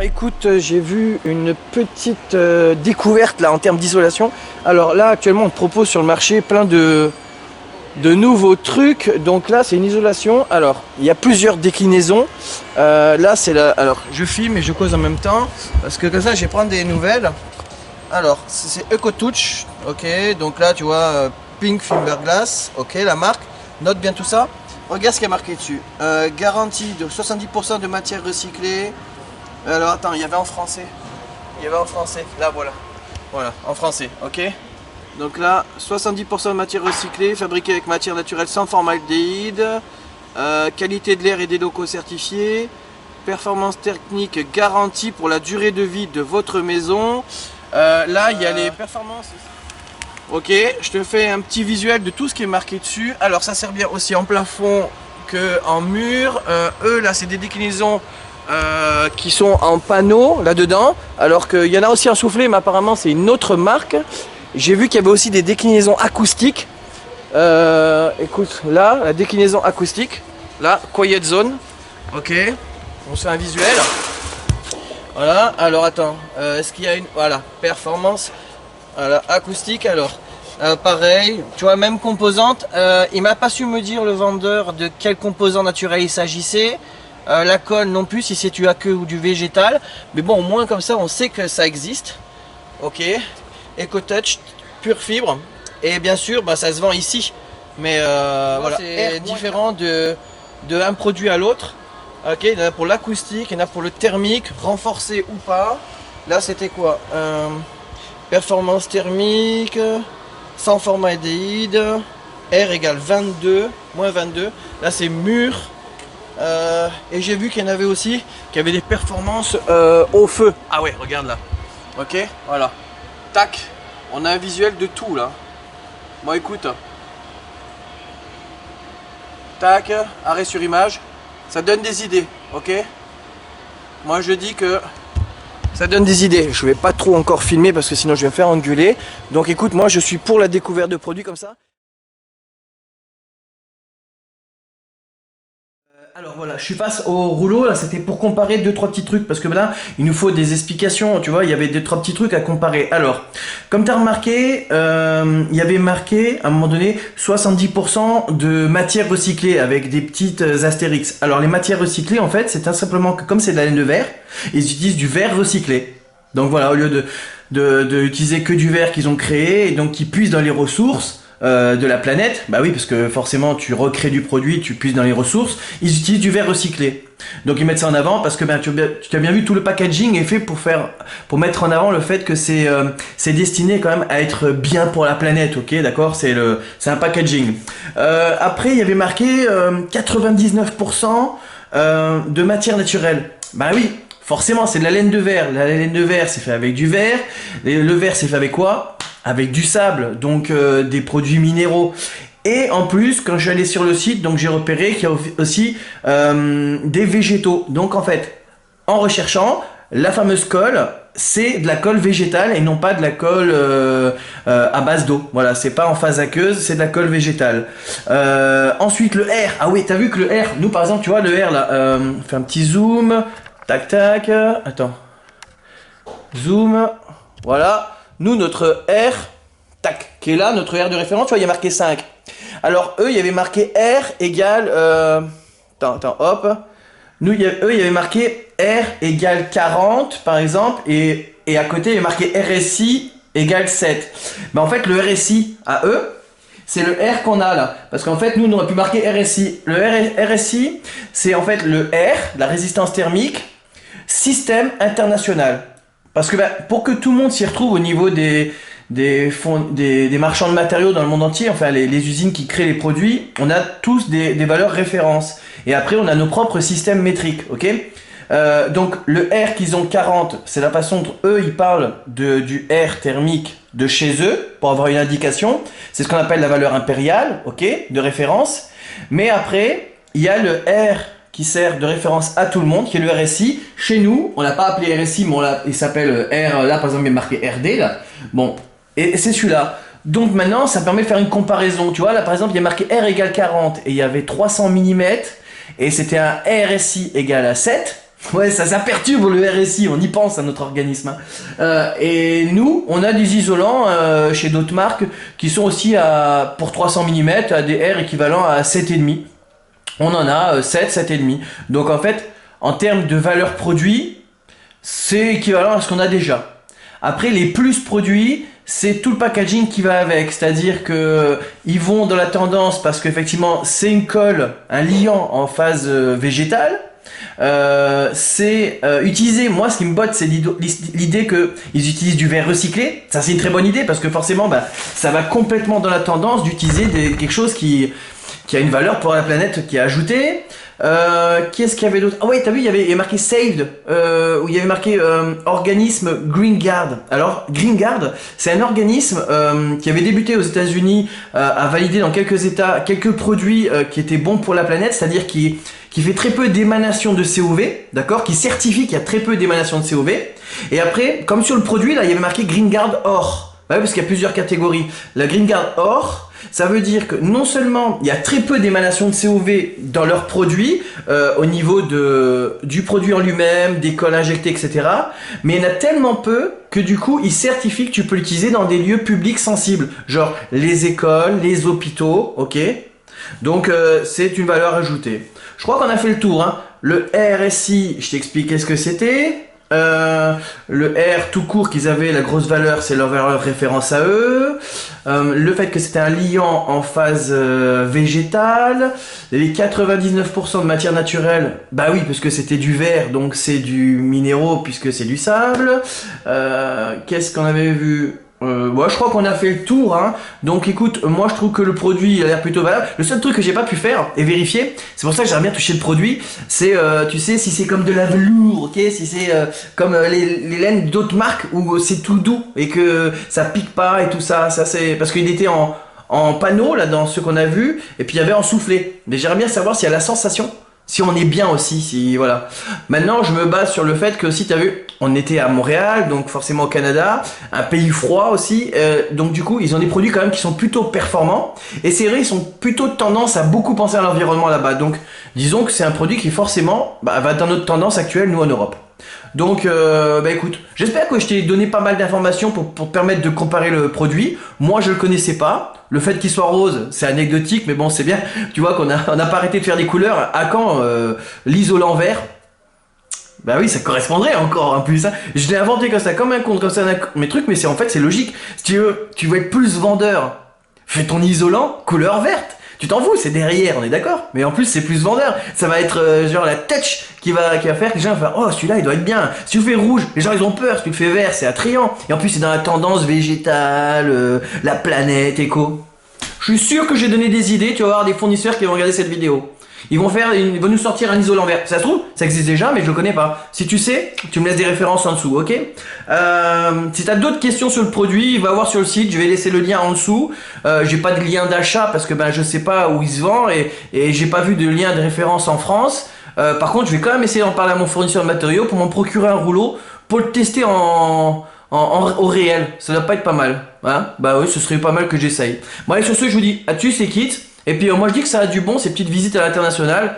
écoute, j'ai vu une petite découverte là en termes d'isolation. Alors là, actuellement, on te propose sur le marché plein de nouveaux trucs. Donc là, c'est une isolation. Alors, il y a plusieurs déclinaisons. Là, c'est la... Alors, je filme et je cause en même temps parce que comme ça, je vais prendre des nouvelles. Alors, c'est EcoTouch. Ok, donc là, tu vois, Pink Fiberglass. Ok, la marque. Note bien tout ça. Regarde ce qui est marqué dessus. Garantie de 70% de matière recyclée. Alors attends, il y avait en français. Il y avait en français. Là voilà. Voilà, en français, ok. Donc là, 70% de matière recyclée, fabriquée avec matière naturelle sans formaldéhyde. Qualité de l'air et des locaux certifiés. Performance technique garantie pour la durée de vie de votre maison. Là, il y a les performances. Ok, je te fais un petit visuel de tout ce qui est marqué dessus. Alors ça sert bien aussi en plafond que en mur. Eux là, c'est des déclinaisons qui sont en panneau là-dedans. Alors qu'il y en a aussi en soufflé, mais apparemment c'est une autre marque. J'ai vu qu'il y avait aussi des déclinaisons acoustiques. Écoute, là, la déclinaison acoustique. Là, Quiet Zone. Ok, on fait un visuel. Voilà, alors attends, est-ce qu'il y a une... Voilà, performance. Voilà, acoustique alors. Pareil, tu vois, même composante. Il m'a pas su me dire le vendeur de quel composant naturel il s'agissait. La colle non plus, si c'est du aqueux ou du végétal. Mais bon, au moins comme ça, on sait que ça existe. Ok. EcoTouch, pure fibre. Et bien sûr, bah, ça se vend ici. Mais voilà, c'est différent de un produit à l'autre. Ok, il y en a pour l'acoustique, il y en a pour le thermique, renforcé ou pas. Là, c'était quoi? Performance thermique, sans formaldéhyde, R égale 22, moins 22. Là, c'est mûr. Et j'ai vu qu'il y en avait aussi qui avaient des performances au feu. Ah ouais, regarde là. Ok, voilà. Tac, on a un visuel de tout là. Bon, écoute. Tac, arrêt sur image. Ça donne des idées, ok? Moi, je dis que ça donne des idées. Je vais pas trop encore filmer parce que sinon je vais me faire engueuler. Donc écoute, moi je suis pour la découverte de produits comme ça. Alors voilà, je suis face au rouleau, là c'était pour comparer deux trois petits trucs parce que là il nous faut des explications, tu vois, il y avait deux trois petits trucs à comparer. Alors, comme tu as remarqué, il y avait marqué à un moment donné 70% de matière recyclée avec des petites astérix. Alors les matières recyclées en fait, c'est tout simplement que comme c'est de la laine de verre, ils utilisent du verre recyclé. Donc voilà, au lieu de utiliser que du verre qu'ils ont créé et donc qu'ils puissent dans les ressources de la planète, bah oui, parce que forcément tu recrées du produit, tu puisses dans les ressources, ils utilisent du verre recyclé. Donc ils mettent ça en avant parce que ben, tu as bien vu, tout le packaging est fait pour mettre en avant le fait que c'est destiné quand même à être bien pour la planète, ok, d'accord, c'est un packaging. Après il y avait marqué 99% de matière naturelle. Bah oui, forcément c'est de la laine de verre. La laine de verre c'est fait avec du verre. Le verre c'est fait avec quoi? Avec du sable, donc des produits minéraux. Et en plus, quand je suis allé sur le site, donc j'ai repéré qu'il y a aussi des végétaux. Donc en fait, en recherchant, la fameuse colle, c'est de la colle végétale et non pas de la colle à base d'eau. Voilà, c'est pas en phase aqueuse, c'est de la colle végétale. Ensuite, le R. Ah oui, t'as vu que le R, nous par exemple, tu vois, le R là, on fait un petit zoom. Tac, tac. Attends. Zoom. Voilà. Nous, notre R, tac, qui est là, notre R de référence, tu vois, il y a marqué 5. Alors, eux, il y avait marqué R égale... attends, hop. Nous, eux, il y avait marqué R égale 40, par exemple, et à côté, il y avait marqué RSI égale 7. Mais en fait, le RSI, à eux, c'est le R qu'on a là. Parce qu'en fait, nous, on aurait pu marquer RSI. Le RSI, c'est en fait le R, la résistance thermique, système international. Parce que bah, pour que tout le monde s'y retrouve au niveau des marchands de matériaux dans le monde entier, enfin les usines qui créent les produits, on a tous des valeurs références. Et après, on a nos propres systèmes métriques, ok? Donc le R qu'ils ont 40, c'est la façon dont eux, ils parlent du R thermique de chez eux, pour avoir une indication. C'est ce qu'on appelle la valeur impériale, ok? De référence. Mais après, il y a le R qui sert de référence à tout le monde, qui est le RSI. Chez nous, on l'a pas appelé RSI, mais il s'appelle R, là par exemple il est marqué RD, là. Bon, et c'est celui-là. Donc maintenant, ça permet de faire une comparaison. Tu vois, là par exemple, il y a marqué R égale 40, et il y avait 300 mm, et c'était un RSI égal à 7. Ouais, ça perturbe le RSI, on y pense à notre organisme. Hein. Et nous, on a des isolants chez d'autres marques qui sont aussi pour 300 mm à des R équivalents à 7,5. On en a 7, 7,5. Donc en fait, en termes de valeur produit, c'est équivalent à ce qu'on a déjà. Après, les plus produits, c'est tout le packaging qui va avec. C'est-à-dire que ils vont dans la tendance parce qu'effectivement, c'est une colle, un liant en phase végétale. C'est utiliser, moi ce qui me botte c'est l'idée qu'ils utilisent du verre recyclé. Ça c'est une très bonne idée parce que forcément ça va complètement dans la tendance d'utiliser quelque chose qui a une valeur pour la planète qui est ajoutée. Qu'est-ce qu'il y avait d'autre? Ah ouais, t'as vu, il y avait marqué Saved, où il y avait marqué organisme Green Guard. Alors, Green Guard, c'est un organisme qui avait débuté aux États-Unis, à valider dans quelques États quelques produits qui étaient bons pour la planète, c'est-à-dire qui fait très peu d'émanation de COV, d'accord, qui certifie qu'il y a très peu d'émanation de COV. Et après, comme sur le produit, là, il y avait marqué Green Guard Or. Ouais, parce qu'il y a plusieurs catégories. La Green Guard Or, ça veut dire que non seulement il y a très peu d'émanation de COV dans leurs produits, au niveau du produit en lui-même, des colles injectées, etc. Mais il y en a tellement peu que du coup, ils certifient que tu peux l'utiliser dans des lieux publics sensibles. Genre les écoles, les hôpitaux, ok? Donc c'est une valeur ajoutée. Je crois qu'on a fait le tour. Hein. Le RSI, je t'explique ce que c'était. Le R tout court qu'ils avaient, la grosse valeur, c'est leur valeur référence à eux. Le fait que c'était un liant en phase végétale. Les 99% de matière naturelle, bah oui, parce que c'était du verre, donc c'est du minéraux, puisque c'est du sable. Qu'est-ce qu'on avait vu? Ouais, je crois qu'on a fait le tour, hein. Donc écoute, moi je trouve que le produit il a l'air plutôt valable. Le seul truc que j'ai pas pu faire et vérifier, c'est pour ça que j'aimerais bien toucher le produit, c'est tu sais si c'est comme de la velours, ok, si c'est comme les laines d'autres marques où c'est tout doux et que ça pique pas et tout ça, c'est parce qu'il était en panneau là dans ce qu'on a vu et puis il y avait en soufflé. Mais j'aimerais bien savoir s'il y a la sensation. Si on est bien aussi, si voilà. Maintenant, je me base sur le fait que si tu as vu, on était à Montréal, donc forcément au Canada, un pays froid aussi, donc du coup, ils ont des produits quand même qui sont plutôt performants. Et c'est vrai, ils sont plutôt tendance à beaucoup penser à l'environnement là-bas. Donc, disons que c'est un produit qui forcément va dans notre tendance actuelle, nous en Europe. Donc, écoute, j'espère que je t'ai donné pas mal d'informations pour te permettre de comparer le produit. Moi, je le connaissais pas. Le fait qu'il soit rose, c'est anecdotique, mais bon, c'est bien. Tu vois qu'on on n'a pas arrêté de faire des couleurs. À quand l'isolant vert? Bah oui, ça correspondrait encore en plus. Hein. Je l'ai inventé comme ça, comme un compte, comme ça, mes trucs, mais c'est en fait c'est logique. Si tu veux être plus vendeur, fais ton isolant couleur verte. Tu t'en fous, c'est derrière, on est d'accord. Mais en plus, c'est plus vendeur. Ça va être genre la touch qui va faire que les gens vont faire oh celui-là il doit être bien. Si tu fais rouge, les gens ils ont peur. Si tu le fais vert, c'est attrayant. Et en plus, c'est dans la tendance végétale, la planète, éco. Je suis sûr que j'ai donné des idées. Tu vas avoir des fournisseurs qui vont regarder cette vidéo. Ils vont nous sortir un isolant vert. Ça se trouve, ça existe déjà, mais je le connais pas. Si tu sais, tu me laisses des références en dessous, ok? Si tu as d'autres questions sur le produit, va voir sur le site, je vais laisser le lien en dessous. J'ai pas de lien d'achat parce que je sais pas où il se vend et j'ai pas vu de lien de référence en France. Par contre, je vais quand même essayer d'en parler à mon fournisseur de matériaux pour m'en procurer un rouleau pour le tester au réel. Ça doit pas être pas mal. Hein? Bah oui, ce serait pas mal que j'essaye. Bon allez, sur ce, je vous dis à dessus, c'est quitte. Et puis moi je dis que ça a du bon ces petites visites à l'international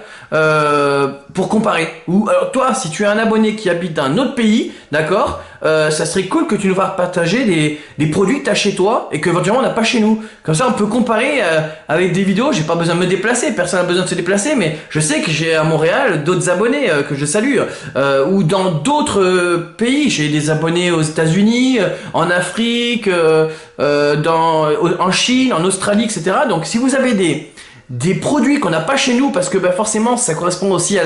pour comparer. Ou alors toi, si tu es un abonné qui habite dans un autre pays, d'accord, ça serait cool que tu nous fasses partager des produits que tu as chez toi et que éventuellement on n'a pas chez nous. Comme ça on peut comparer avec des vidéos. J'ai pas besoin de me déplacer, personne n'a besoin de se déplacer, mais je sais que j'ai à Montréal d'autres abonnés que je salue ou dans d'autres pays. J'ai des abonnés aux États-Unis, en Afrique, en Chine, en Australie, etc. Donc si vous avez des produits qu'on n'a pas chez nous parce que forcément ça correspond aussi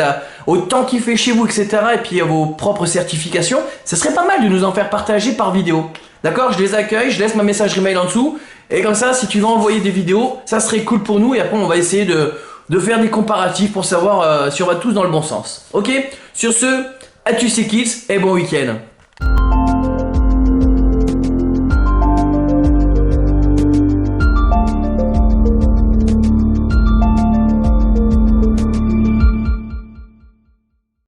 au temps qu'il fait chez vous, etc. et puis à vos propres certifications, ça serait pas mal de nous en faire partager par vidéo. D'accord, je les accueille, je laisse ma messagerie mail en dessous et comme ça si tu veux envoyer des vidéos, ça serait cool pour nous et après on va essayer de faire des comparatifs pour savoir si on va tous dans le bon sens. Ok, sur ce, à tous ces kids et bon week-end.